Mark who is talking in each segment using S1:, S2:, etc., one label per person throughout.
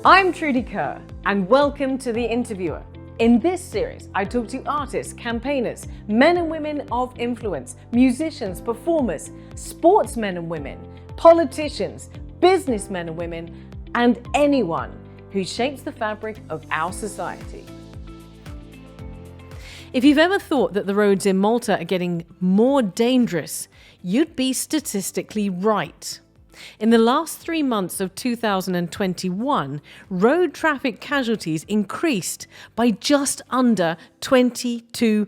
S1: I'm Trudy Kerr, and welcome to The Interviewer. In this series, I talk to artists, campaigners, men and women of influence, musicians, performers, sportsmen and women, politicians, businessmen and women, and anyone who shapes the fabric of our society. If you've ever thought that the roads in Malta are getting more dangerous, you'd be statistically right. In the last 3 months of 2021, road traffic casualties increased by just under 22%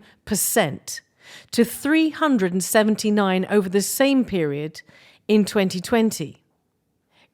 S1: to 379 over the same period in 2020.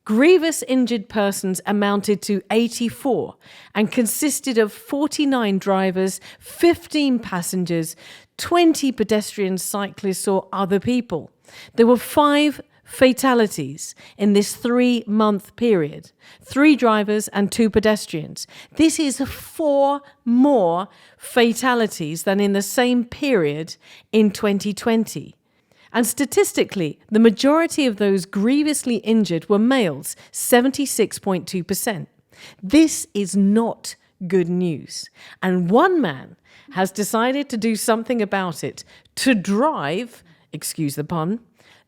S1: Grievous injured persons amounted to 84 and consisted of 49 drivers, 15 passengers, 20 pedestrians, cyclists or other people. There were 5 fatalities in this 3-month period, 3 drivers and 2 pedestrians. This is 4 more fatalities than in the same period in 2020. And statistically, the majority of those grievously injured were males, 76.2%. This is not good news. And one man has decided to do something about it, to drive, excuse the pun,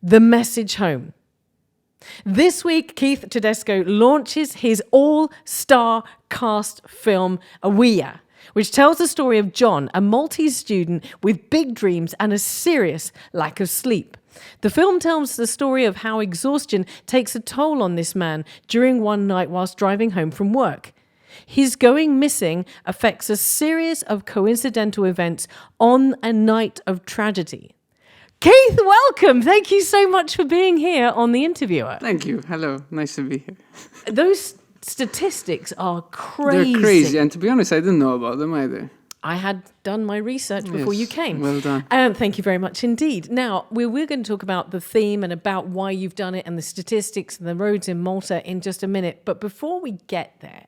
S1: the message home. This week, Keith Tedesco launches his all-star cast film, Awea, which tells the story of John, a Maltese student with big dreams and a serious lack of sleep. The film tells the story of how exhaustion takes a toll on this man during one night whilst driving home from work. His going missing affects a series of coincidental events on a night of tragedy. Keith, welcome. Thank you so much for being here on The Interviewer.
S2: Thank you. Hello. Nice to be here.
S1: Those statistics are crazy.
S2: They're crazy. And to be honest, I didn't know about them either.
S1: I had done my research before you came.
S2: Well done.
S1: Thank you very much indeed. Now, we're going to talk about the theme and about why you've done it and the statistics and the roads in Malta in just a minute. But before we get there,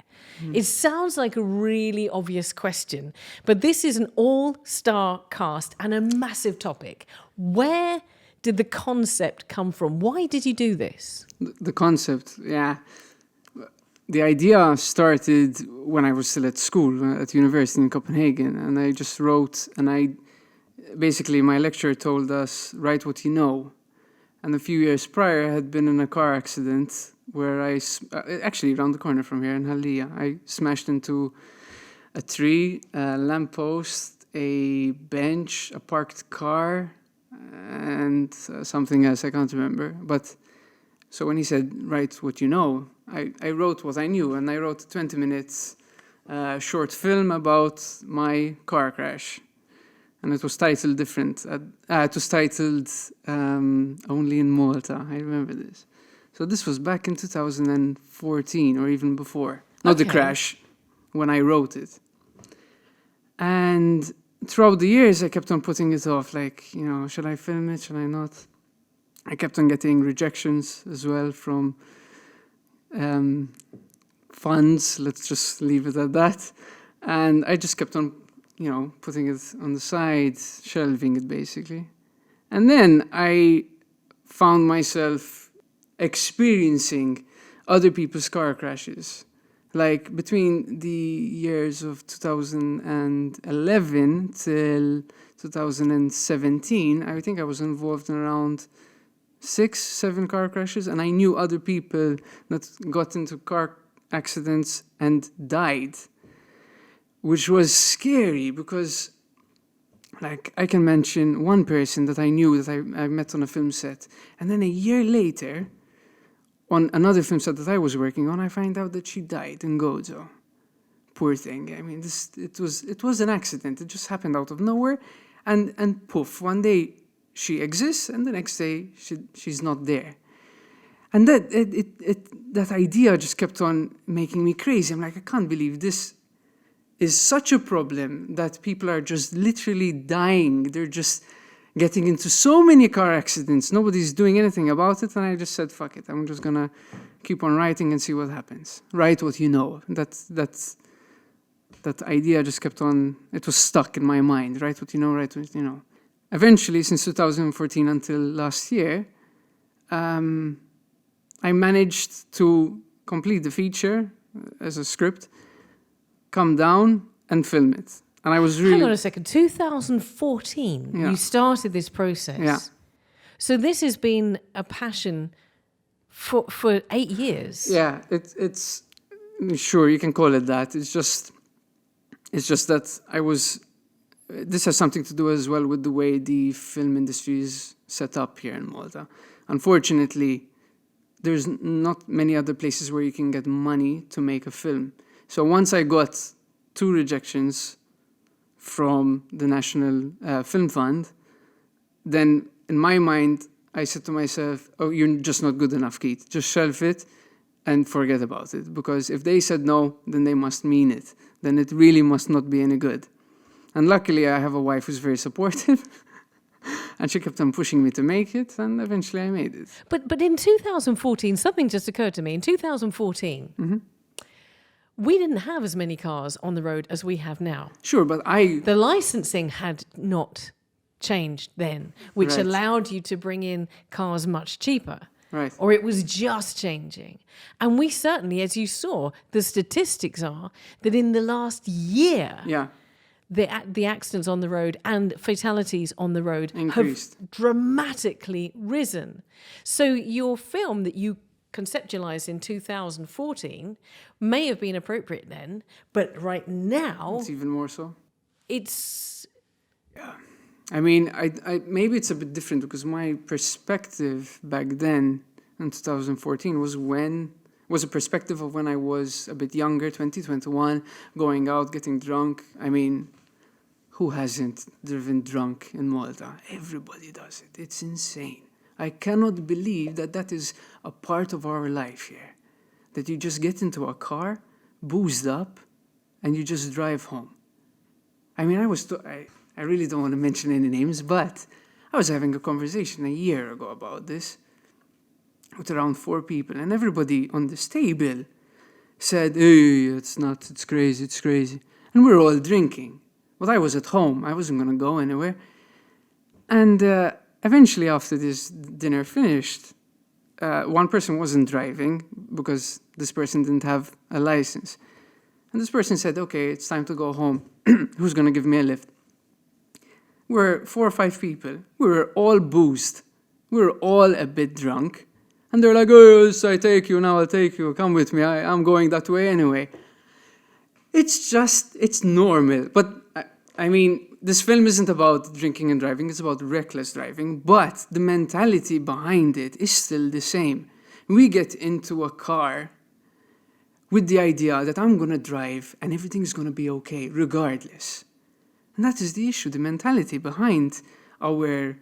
S1: it sounds like a really obvious question, but this is an all-star cast and a massive topic. Where did the concept come from? Why did you do this?
S2: The concept, yeah. The idea started when I was still at school, at university in Copenhagen, and I just wrote, and basically my lecturer told us, write what you know. And a few years prior, I had been in a car accident where actually around the corner from here in Haldia, I smashed into a tree, a lamppost, a bench, a parked car, and something else I can't remember. But so when he said, write what you know, I wrote what I knew, and I wrote a 20 minutes short film about my car crash. And it was titled different. It was titled Only in Malta. I remember this. So this was back in 2014 or even before. Not the crash, when I wrote it. And throughout the years, I kept on putting it off. Like, should I film it? Should I not? I kept on getting rejections as well from funds. Let's just leave it at that. And I just kept on putting it on the side, shelving it basically. And then I found myself experiencing other people's car crashes. Like between the years of 2011 till 2017, I think I was involved in around 6-7 car crashes, and I knew other people that got into car accidents and died. Which was scary because, like, I can mention one person that I knew that I met on a film set. And then a year later, on another film set that I was working on, I find out that she died in Gozo. Poor thing. I mean, it was an accident. It just happened out of nowhere. And poof, one day she exists and the next day she's not there. And that idea just kept on making me crazy. I'm like, I can't believe this is such a problem that people are just literally dying. They're just getting into so many car accidents. Nobody's doing anything about it. And I just said, fuck it. I'm just going to keep on writing and see what happens. Write what you know. That idea just kept on, it was stuck in my mind. Write what you know, write what you know. Eventually, since 2014 until last year, I managed to complete the feature. as a script, come down and film it. And I was really...
S1: Hang on a second. 2014,
S2: Yeah.
S1: you started this process.
S2: Yeah.
S1: So this has been a passion for 8 years.
S2: Yeah, it's sure you can call it that. It's just that I was. This has something to do as well with the way the film industry is set up here in Malta. Unfortunately, there's not many other places where you can get money to make a film. So once I got 2 rejections from the National Film Fund, then in my mind, I said to myself, oh, you're just not good enough, Keith. Just shelf it and forget about it. Because if they said no, then they must mean it. Then it really must not be any good. And luckily, I have a wife who's very supportive. And she kept on pushing me to make it, and eventually I made it.
S1: But in 2014, something just occurred to me. In 2014, we didn't have as many cars on the road as we have now.
S2: Sure, but
S1: The licensing had not changed then, which
S2: Right.
S1: allowed you to bring in cars much cheaper.
S2: Right.
S1: Or it was just changing. And we certainly, as you saw, the statistics are that in the last year,
S2: Yeah,
S1: the accidents on the road and fatalities on the road
S2: Increased.
S1: have dramatically risen. So your film that you conceptualized in 2014 may have been appropriate then, but right now
S2: it's even more so.
S1: it's...
S2: I mean, I maybe it's a bit different because my perspective back then in 2014 was a perspective of when I was a bit younger, 20, 21, going out, getting drunk. I mean, who hasn't driven drunk in Malta? Everybody does it. It's insane. I cannot believe that that is a part of our life here. That you just get into a car, boozed up, and you just drive home. I mean, I really don't want to mention any names, but I was having a conversation a year ago about this with around 4 people, and everybody on this table said, hey, it's crazy. And we were all drinking. But I was at home. I wasn't going to go anywhere. And eventually, after this dinner finished, one person wasn't driving because this person didn't have a license. And this person said, okay, it's time to go home. Who's going to give me a lift? We're 4 or 5 people. We were all boozed. We were all a bit drunk. And they're like, oh, yes, I take you, now I'll take you. Come with me. I'm going that way anyway. It's normal. But, I mean, this film isn't about drinking and driving. It's about reckless driving. But the mentality behind it is still the same. We get into a car with the idea that I'm going to drive and everything's going to be okay, regardless. And that is the issue, the mentality behind our,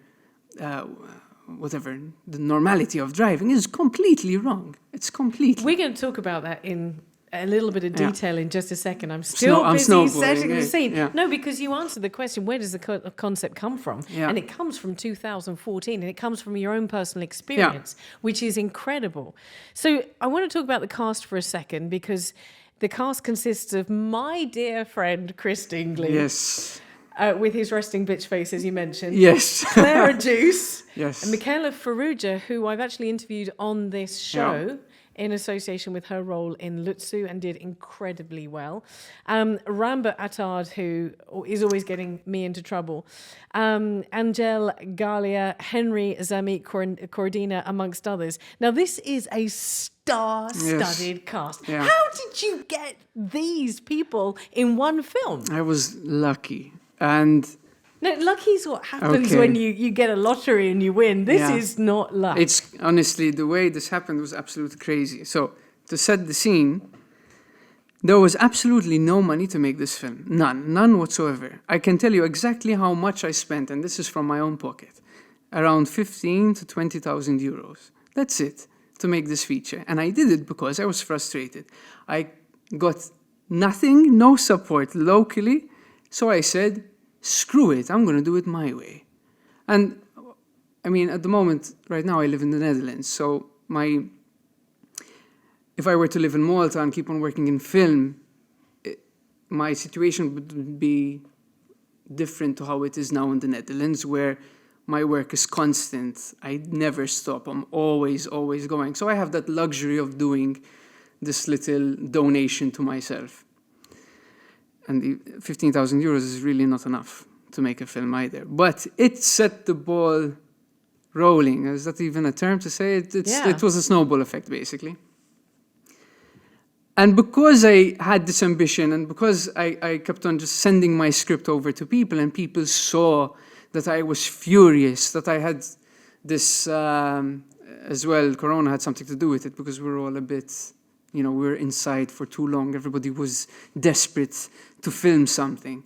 S2: the normality of driving is completely wrong. It's completely...
S1: We're going to talk about that in a little bit of detail in just a second. I'm
S2: I'm
S1: busy setting the
S2: yeah,
S1: scene.
S2: yeah.
S1: No, because you answered the question, where does the concept come from?
S2: Yeah.
S1: And it comes from 2014, and it comes from your own personal experience, which is incredible. So I want to talk about the cast for a second, because the cast consists of my dear friend, Chris Dingley.
S2: Yes.
S1: With his resting bitch face, as you mentioned.
S2: Yes.
S1: Clara Juice.
S2: Yes.
S1: And Michaela Farrugia, who I've actually interviewed on this show in association with her role in Lutsu and did incredibly well. Ramba Attard, who is always getting me into trouble. Angel Galia, Henry Zamit Cordina, amongst others. Now, this is a star-studded cast.
S2: Yeah.
S1: How did you get these people in one film?
S2: I was lucky. And
S1: No, lucky's what happens
S2: Okay.
S1: when you get a lottery and you win. This is not luck.
S2: it's honestly, the way this happened was absolutely crazy. So, to set the scene, there was absolutely no money to make this film. None whatsoever. I can tell you exactly how much I spent, and this is from my own pocket. Around 15 to 20,000 euros. That's it, to make this feature. And I did it because I was frustrated. I got nothing, no support locally. So I said, screw it, I'm going to do it my way. And, I mean, at the moment, right now, I live in the Netherlands. So if I were to live in Malta and keep on working in film, my situation would be different to how it is now in the Netherlands, where my work is constant. I never stop. I'm always going. So I have that luxury of doing this little donation to myself. And the 15,000 euros is really not enough to make a film either. But it set the ball rolling. Is that even a term to say? It was a snowball effect, basically. And because I had this ambition, and because I kept on just sending my script over to people, and people saw that I was furious, that I had this, as well, Corona had something to do with it, because we were all a bit, we were inside for too long. Everybody was desperate to film something.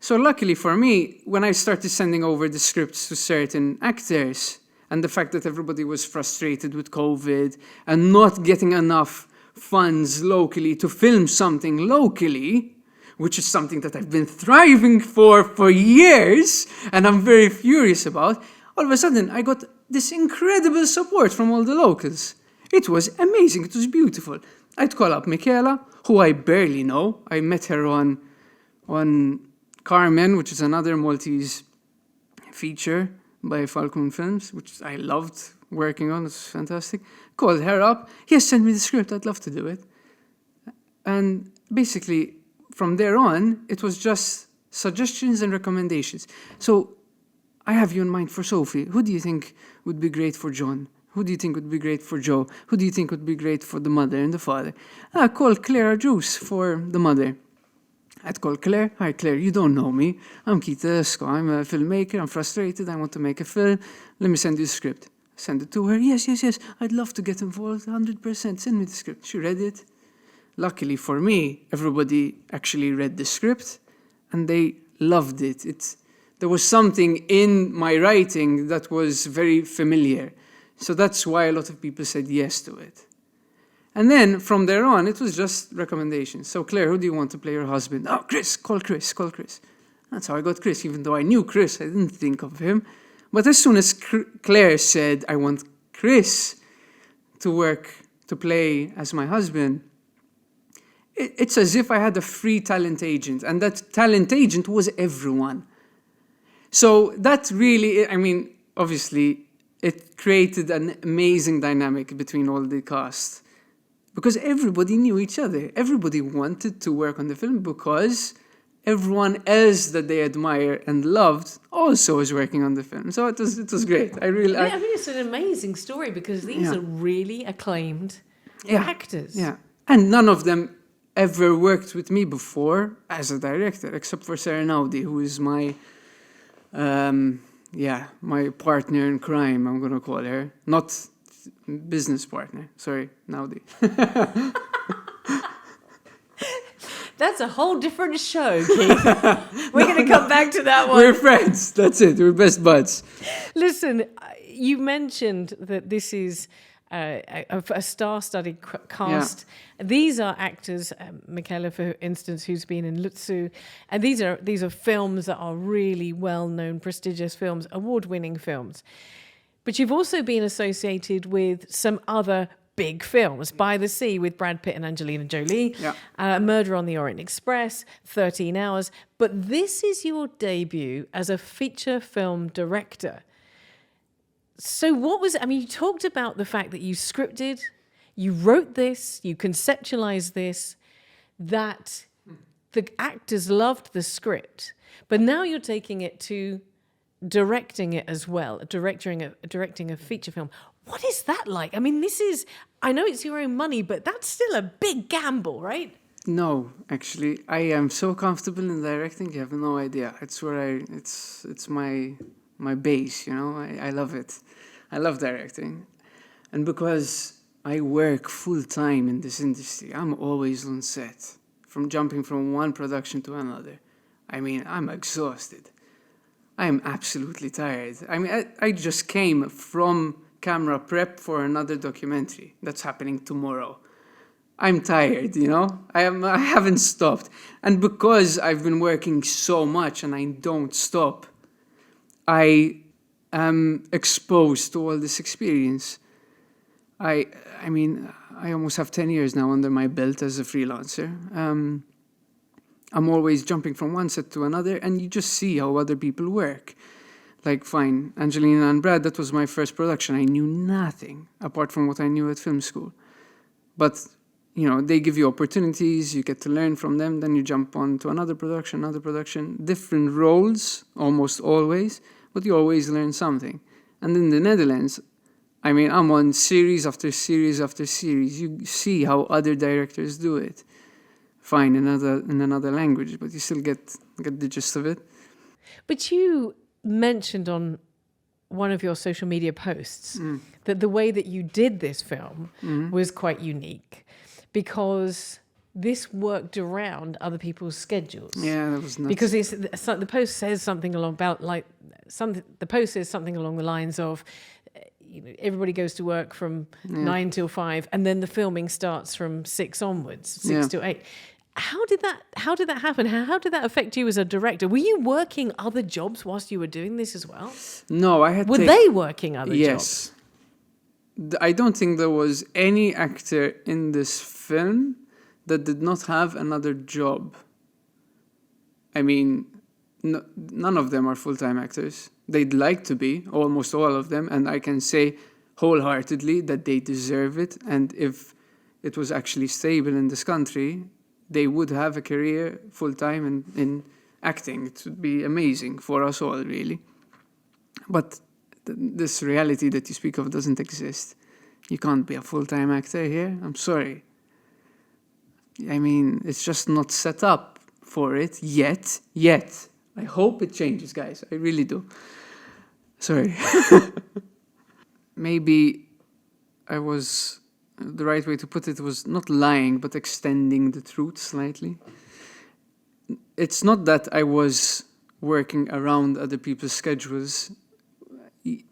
S2: So luckily for me, when I started sending over the scripts to certain actors, and the fact that everybody was frustrated with COVID and not getting enough funds locally to film something locally, which is something that I've been thriving for years, and I'm very furious about, all of a sudden I got this incredible support from all the locals. It was amazing. It was beautiful. I'd call up Michaela, who I barely know. I met her on Carmen, which is another Maltese feature by Falcon Films, which I loved working on. It's fantastic. Called her up. Yes, send me the script. I'd love to do it. And basically, from there on, it was just suggestions and recommendations. So I have you in mind for Sophie. Who do you think would be great for John? Who do you think would be great for Joe? Who do you think would be great for the mother and the father? Call Claire Juice for the mother. I'd call Claire. Hi, Claire, you don't know me. I'm Keith Tedesco. I'm a filmmaker. I'm frustrated. I want to make a film. Let me send you the script. Send it to her. Yes. I'd love to get involved 100%. Send me the script. She read it. Luckily for me, everybody actually read the script and they loved it. There was something in my writing that was very familiar. So that's why a lot of people said yes to it. And then from there on, it was just recommendations. So Claire, who do you want to play your husband? Oh, Chris, call Chris. That's how I got Chris. Even though I knew Chris, I didn't think of him. But as soon as Claire said, I want Chris to play as my husband, it's as if I had a free talent agent. And that talent agent was everyone. So that really, obviously, it created an amazing dynamic between all the cast. Because everybody knew each other. Everybody wanted to work on the film because everyone else that they admire and loved also is working on the film. So it was great. I mean,
S1: it's an amazing story because these are really acclaimed actors.
S2: Yeah. And none of them ever worked with me before as a director, except for Sarah Naudi, who is my my partner in crime, I'm going to call her. Not business partner. Sorry, Naudi.
S1: That's a whole different show, Keith. We're going to come back to that one.
S2: We're friends. That's it. We're best buds.
S1: Listen, you mentioned that this is a star-studded cast. Yeah. These are actors, Michaela, for instance, who's been in Lutsu, and these are films that are really well-known, prestigious films, award-winning films. But you've also been associated with some other big films, By the Sea with Brad Pitt and Angelina Jolie, Murder on the Orient Express, 13 Hours. But this is your debut as a feature film director. So you talked about the fact that you scripted, you wrote this, you conceptualized this, that the actors loved the script, but now you're taking it to directing it as well, directing a feature film. What is that like? I mean, I know it's your own money, but that's still a big gamble, right?
S2: No, actually, I am so comfortable in directing, you have no idea. It's my base, I love it. I love directing. And because I work full time in this industry, I'm always on set, jumping from one production to another. I'm exhausted. I am absolutely tired. I just came from camera prep for another documentary that's happening tomorrow. I'm tired, I haven't stopped. And because I've been working so much and I don't stop, I am exposed to all this experience. I almost have 10 years now under my belt as a freelancer. I'm always jumping from one set to another, and you just see how other people work. Like, fine, Angelina and Brad, that was my first production. I knew nothing apart from what I knew at film school. But they give you opportunities, you get to learn from them, then you jump on to another production, different roles, almost always, but you always learn something. And in the Netherlands, I mean, I'm on series after series after series. You see how other directors do it. Fine, in another language, but you still get the gist of it.
S1: But you mentioned on one of your social media posts that the way that you did this film was quite unique because this worked around other people's schedules.
S2: Yeah, that was nuts.
S1: Because the post says something along the lines of, everybody goes to work from 9 till 5, and then the filming starts from 6 onwards, 6 till 8. How did that happen? How did that affect you as a director? Were you working other jobs whilst you were doing this as well?
S2: No, I had.
S1: Were they working other jobs?
S2: Yes. I don't think there was any actor in this film that did not have another job. I mean, none of them are full-time actors. They'd like to be, almost all of them, and I can say wholeheartedly that they deserve it. And if it was actually stable in this country, they would have a career full-time in acting. It would be amazing for us all, really. But this reality that you speak of doesn't exist. You can't be a full-time actor here. I'm sorry. I mean, it's just not set up for it yet. I hope it changes, guys. I really do. Sorry. Maybe the right way to put it was not lying, but extending the truth slightly. It's not that I was working around other people's schedules.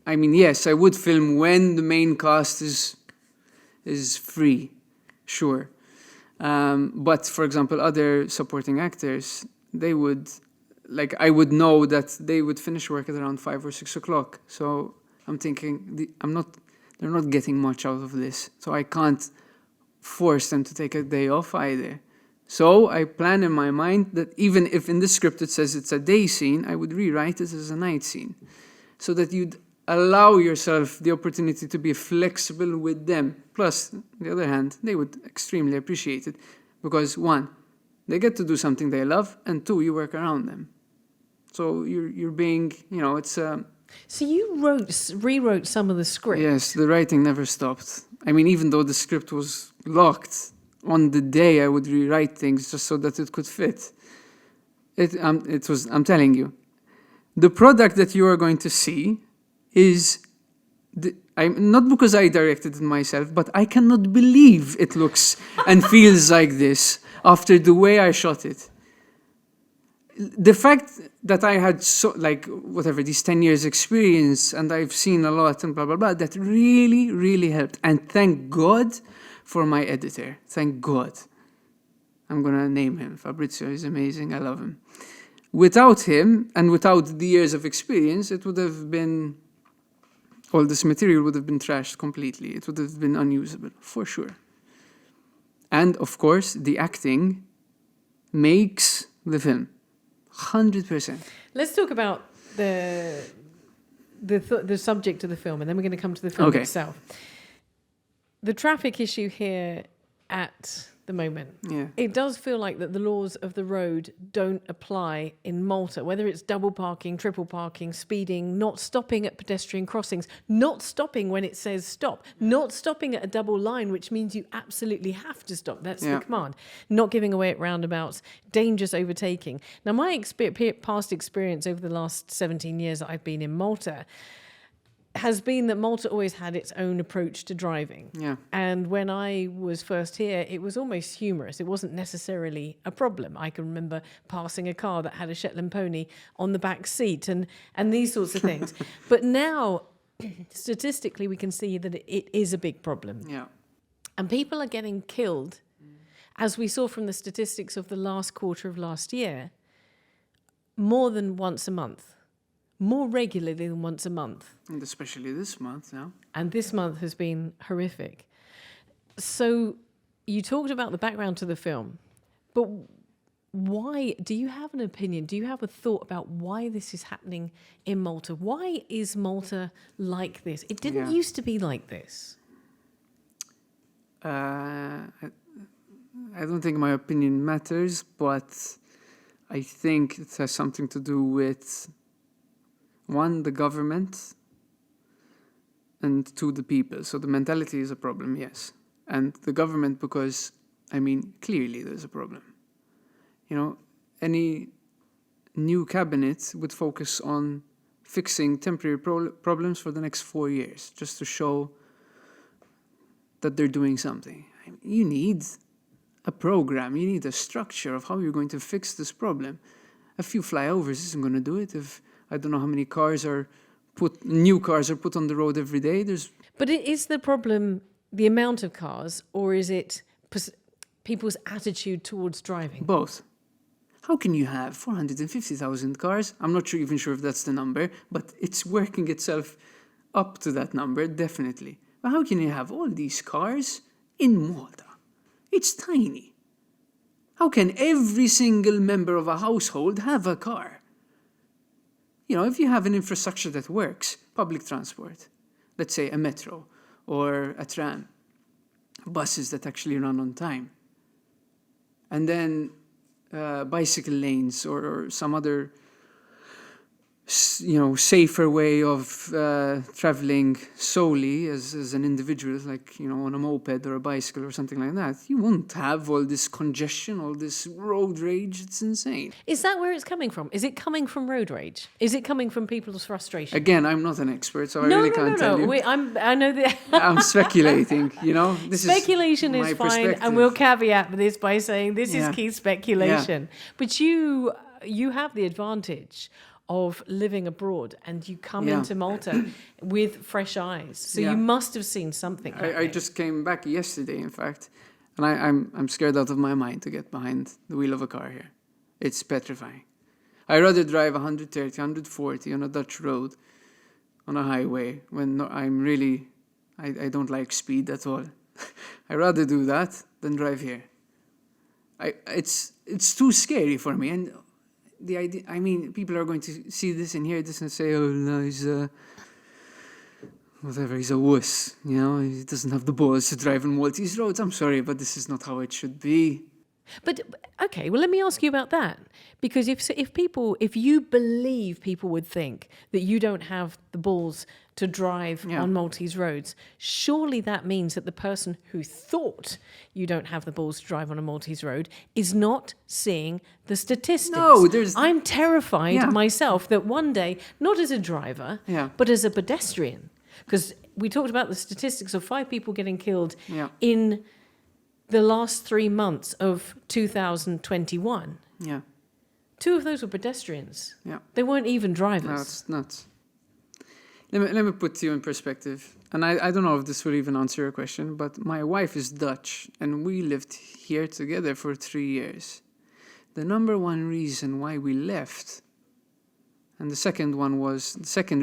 S2: I mean, yes, I would film when the main cast is free, sure. But for example, other supporting actors, I would know that they would finish work at around 5 or 6 o'clock. So I'm thinking, they're not getting much out of this. So I can't force them to take a day off either. So I plan in my mind that even if in the script it says it's a day scene, I would rewrite it as a night scene. So that you'd allow yourself the opportunity to be flexible with them. Plus, on the other hand, they would extremely appreciate it. Because 1, they get to do something they love, and 2, you work around them. So you're being, it's...
S1: So you rewrote some of the script?
S2: Yes, the writing never stopped. I mean, even though the script was locked, on the day I would rewrite things just so that it could fit. I'm telling you, the product that you are going to see is... not because I directed it myself, but I cannot believe it looks and feels like this after the way I shot it. The fact that I had these 10 years experience and I've seen a lot and blah, blah, blah, that really, really helped. And thank God for my editor. Thank God. I'm going to name him. Fabrizio is amazing. I love him. Without him and without the years of experience, it would have been... all this material would have been trashed completely. It would have been unusable, for sure. And, of course, the acting makes the film. 100%.
S1: Let's talk about the subject of the film, and then we're going to come to the film itself. The traffic issue here at the moment.
S2: Yeah.
S1: It does feel like that the laws of the road don't apply in Malta, whether it's double parking, triple parking, speeding, not stopping at pedestrian crossings, not stopping when it says stop, not stopping at a double line, which means you absolutely have to stop. That's the command. Not giving away at roundabouts, dangerous overtaking. Now, my past experience over the last 17 years that I've been in Malta has been that Malta always had its own approach to driving.
S2: Yeah.
S1: And when I was first here, it was almost humorous. It wasn't necessarily a problem. I can remember passing a car that had a Shetland pony on the back seat and these sorts of things. But now, statistically, we can see that it is a big problem.
S2: Yeah.
S1: And people are getting killed, as we saw from the statistics of the last quarter of last year, more than once a month. More regularly than once a month.
S2: And especially this month now.
S1: And this month has been horrific. So you talked about the background to the film, but why, do you have an opinion? Do you have a thought about why this is happening in Malta? Why is Malta like this? It didn't used to be like this.
S2: I don't think my opinion matters, but I think it has something to do with, one, the government, and two, the people. So the mentality is a problem, yes. And the government, because, clearly there's a problem. Any new cabinet would focus on fixing temporary problems for the next 4 years, just to show that they're doing something. You need a program, you need a structure of how you're going to fix this problem. A few flyovers isn't going to do it. If I don't know how many new cars are put on the road every day,
S1: But is the problem the amount of cars, or is it people's attitude towards driving?
S2: Both. How can you have 450,000 cars? I'm not even sure if that's the number, but it's working itself up to that number, definitely. But how can you have all these cars in Malta? It's tiny. How can every single member of a household have a car? If you have an infrastructure that works, public transport, let's say a metro or a tram, buses that actually run on time, and then bicycle lanes or some other safer way of traveling solely as an individual, like on a moped or a bicycle or something like that, you won't have all this congestion, all this road rage. It's insane.
S1: Is that where it's coming from? Is it coming from road rage? Is it coming from people's frustration?
S2: Again, I'm not an expert, so I really can't tell you.
S1: I know that.
S2: I'm speculating. This
S1: speculation is fine, and we'll caveat this by saying this is Keith's speculation.
S2: Yeah.
S1: But you have the advantage of living abroad, and you come into Malta with fresh eyes. So you must have seen something.
S2: I just came back yesterday, in fact, and I'm scared out of my mind to get behind the wheel of a car here. It's petrifying. I'd rather drive 130, 140 on a Dutch road, on a highway, when I don't like speed at all. I'd rather do that than drive here. It's too scary for me, and the idea, people are going to see this and hear this and say, oh, no, he's a wuss, he doesn't have the balls to drive on Maltese roads. I'm sorry, but this is not how it should be.
S1: But, okay, well, let me ask you about that. Because if you believe people would think that you don't have the balls to drive on Maltese roads, surely that means that the person who thought you don't have the balls to drive on a Maltese road is not seeing the statistics.
S2: No,
S1: I'm terrified myself that one day, not as a driver, but as a pedestrian, because we talked about the statistics of 5 people getting killed in the last 3 months of 2021.
S2: Yeah.
S1: 2 of those were pedestrians.
S2: Yeah.
S1: They weren't even drivers.
S2: No, it's nuts. Let me put you in perspective. And I don't know if this will even answer your question, but my wife is Dutch, and we lived here together for 3 years. The number one reason why we left, and the second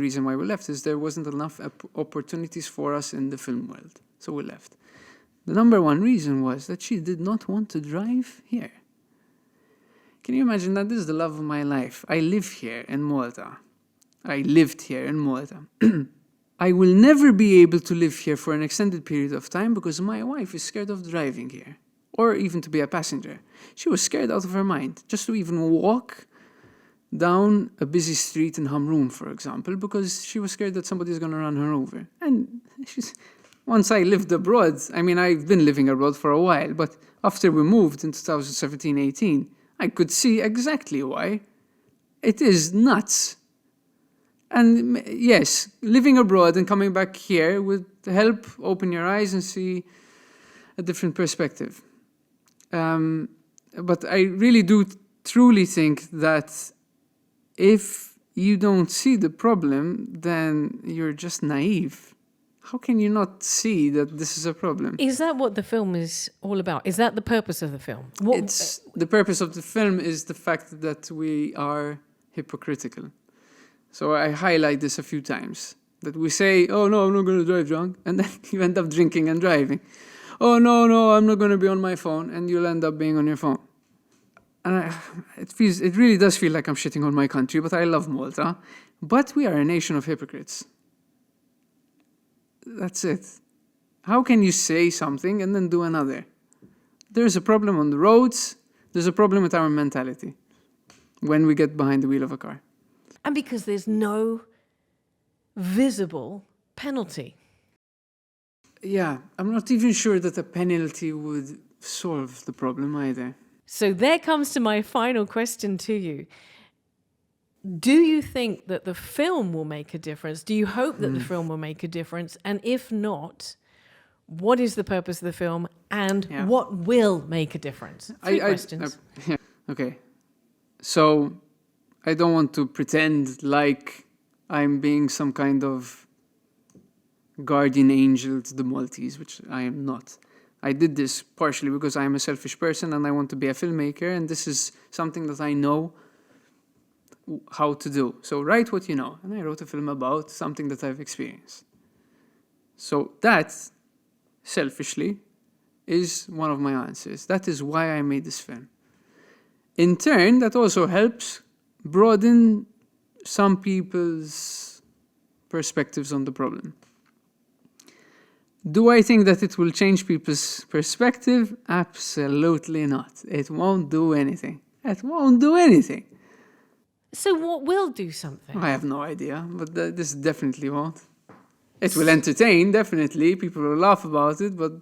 S2: reason why we left, is there wasn't enough opportunities for us in the film world. So we left. The number one reason was that she did not want to drive here. Can you imagine that? This is the love of my life. I live here in Malta. I lived here in Malta. I will never be able to live here for an extended period of time because my wife is scared of driving here, or even to be a passenger. She was scared out of her mind just to even walk down a busy street in Hamroon, for example, because she was scared that somebody's going to run her over. And once I lived abroad, I've been living abroad for a while, but after we moved in 2017-18, I could see exactly why. It is nuts. And yes, living abroad and coming back here would help open your eyes and see a different perspective. But I really do truly think that if you don't see the problem, then you're just naive. How can you not see that this is a problem?
S1: Is that what the film is all about? Is that the purpose of the film?
S2: The purpose of the film is the fact that we are hypocritical. So I highlight this a few times. That we say, oh no, I'm not going to drive drunk. And then you end up drinking and driving. Oh no, I'm not going to be on my phone. And you'll end up being on your phone. And it really does feel like I'm shitting on my country, but I love Malta. But we are a nation of hypocrites. That's it. How can you say something and then do another? there's a problem on the roads, there's a problem with our mentality when we get behind the wheel of a car.
S1: And because there's no visible penalty.
S2: Yeah, I'm not even sure that a penalty would solve the problem either.
S1: So there comes to my final question to you. Do you think that the film will make a difference? Do you hope that the film will make a difference? And if not, what is the purpose of the film and what will make a difference? Three questions.
S2: Okay. So I don't want to pretend like I'm being some kind of guardian angel to the Maltese, which I am not. I did this partially because I am a selfish person and I want to be a filmmaker, and this is something that I know how to do. So write what you know. And I wrote a film about something that I've experienced. So that, selfishly, is one of my answers. That is why I made this film. In turn, that also helps broaden some people's perspectives on the problem. Do I think that it will change people's perspective? Absolutely not. It won't do anything. It won't do anything.
S1: So what will do something?
S2: I have no idea, but this definitely won't. It will entertain, definitely. People will laugh about it, but...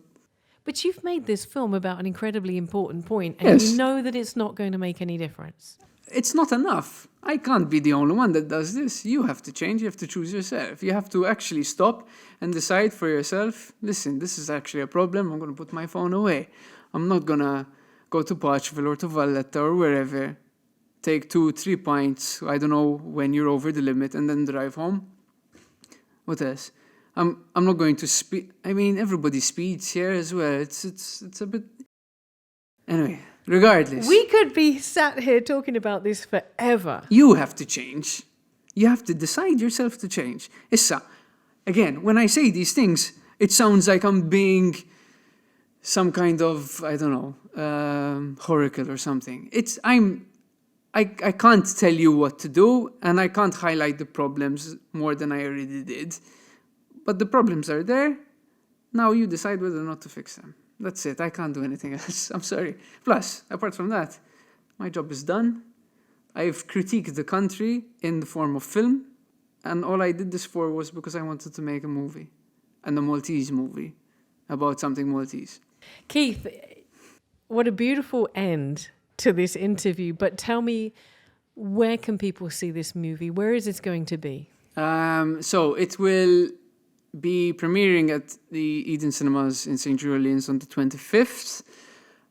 S1: But you've made this film about an incredibly important point, and you know that it's not going to make any difference.
S2: It's not enough. I can't be the only one that does this. You have to change. You have to choose yourself. You have to actually stop and decide for yourself, listen, this is actually a problem. I'm going to put my phone away. I'm not going to go to Portugal or to Valletta or wherever, take 2-3 pints, I don't know, when you're over the limit, and then drive home. What else? I'm not going to speed. I mean, everybody speeds here as well. It's a bit... Anyway, regardless.
S1: We could be sat here talking about this forever.
S2: You have to change. You have to decide yourself to change. Issa, again, when I say these things, it sounds like I'm being some kind of, I don't know, oracle or something. I can't tell you what to do, and I can't highlight the problems more than I already did. But the problems are there. Now you decide whether or not to fix them. That's it. I can't do anything else. I'm sorry. Plus, apart from that, my job is done. I've critiqued the country in the form of film, and all I did this for was because I wanted to make a movie, and a Maltese movie, about something Maltese.
S1: Keith, what a beautiful end to this interview, but tell me, where can people see this movie? Where is it going to be?
S2: So it will be premiering at the Eden Cinemas in St. Julian's on the 25th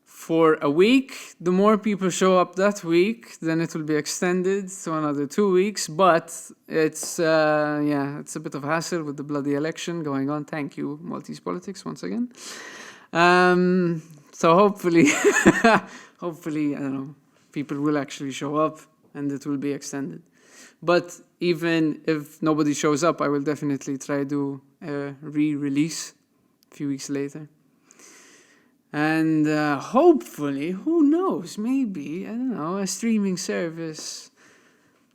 S2: for a week. The more people show up that week, then it will be extended to another 2 weeks. But it's it's a bit of a hassle with the bloody election going on. Thank you, Maltese politics, once again. So hopefully, I don't know, people will actually show up and it will be extended. But even if nobody shows up, I will definitely try to do a re-release a few weeks later. And hopefully, who knows, maybe, I don't know, a streaming service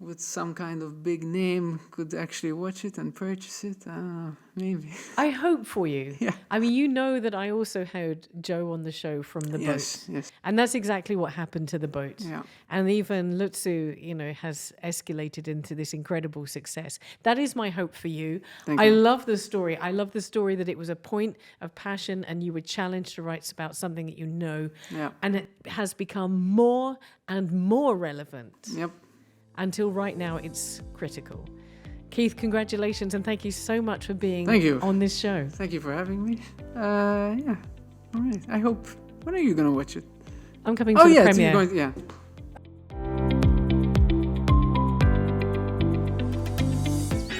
S2: with some kind of big name could actually watch it and purchase it. I don't know, maybe.
S1: I hope for you.
S2: Yeah.
S1: I mean, you know that I also had Joe on the show from the boat.
S2: Yes.
S1: And that's exactly what happened to the boat.
S2: Yeah.
S1: And even Lutsu, has escalated into this incredible success. That is my hope for you.
S2: Thank
S1: I
S2: you.
S1: love the story. I love the story that it was a point of passion and you were challenged to write about something that you know.
S2: Yeah.
S1: And it has become more and more relevant.
S2: Yep.
S1: Until right now, it's critical. Keith, congratulations, and thank you so much for being on this show.
S2: Thank you for having me. Yeah. All right. I hope. When are you going to watch it?
S1: I'm coming to the premiere.
S2: Yeah.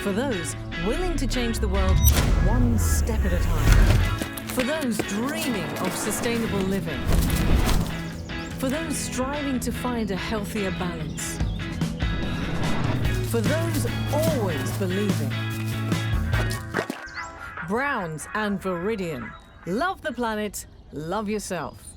S1: For those willing to change the world one step at a time. For those dreaming of sustainable living. For those striving to find a healthier balance. For those always believing. Browns and Viridian. Love the planet, love yourself.